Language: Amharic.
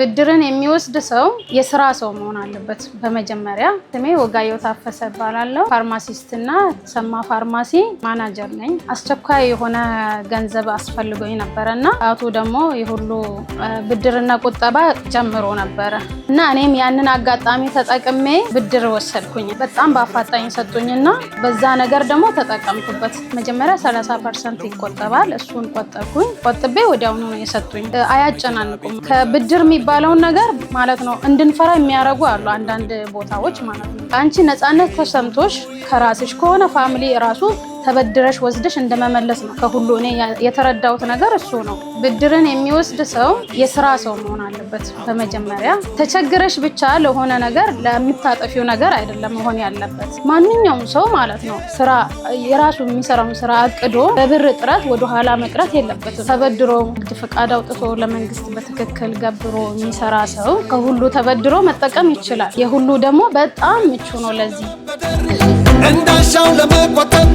ብድርን የሚወስድ ሰው የስራ ሰው መሆን አለበት። በመጀመሪያ ስሜ ወጋየሁ ታፈሰ እባላለሁ። ፋርማሲስትና ሰማ ፋርማሲ ማናጀር ነኝ። አስቸኳይ የሆነ ገንዘብ አስፈልጎኝ ነበርና አቶ ደግሞ የሁሉ ብድርና ቁጠባ ጀምሮ ነበር እና እኔም ያንን አጋጣሚ ተጠቅሜ ብድር ወሰድኩኝ። በጣም በአፋጣኝ ሰጡኝና በዛ ነገር ደግሞ ተጠቀምኩበት። መጀመሪያ 30% ይቆጠባል። እሱን ቆጠብኩኝ። ቆጥቤ ወዲያውኑ ነው የሰጡኝ። አያጨናንቁም። ከብድር የሚባለውን ነገር ማለት ነው እንድንፈራ የሚያደርጉ አሉ አንዳንድ ቦታዎች ማለት ነው። አንቺ ነፃነት ተሰምቶሽ ከራስሽ ከሆነ ፋሚሊ ራሱ ተበድረሽ ወስደሽ እንደመመለስ ነው። ከሁሉ እኔ የተረዳሁት ነገር እሱ ነው። ብድርን የሚወስድ ሰው የስራ ሰው መሆን አለበት። በመጀመሪያ ተቸግረሽ ብቻ ለሆነ ነገር ለምታጠፊው ነገር አይደለም መሆን ያለበት። ማንኛውም ሰው ማለት ነው ስራ የራሱ የሚሰራውን ስራ አቅዶ በብር እጥረት ወደ ኋላ መቅረት የለበትም። ተበድሮ ንግድ ፈቃድ አውጥቶ ለመንግስት በትክክል ገብሮ የሚሰራ ሰው ከሁሉ ተበድሮ መጠቀም ይችላል። የሁሉ ደግሞ በጣም ምቹ ነው ለዚህ እንዳሻው ለመቆጠብ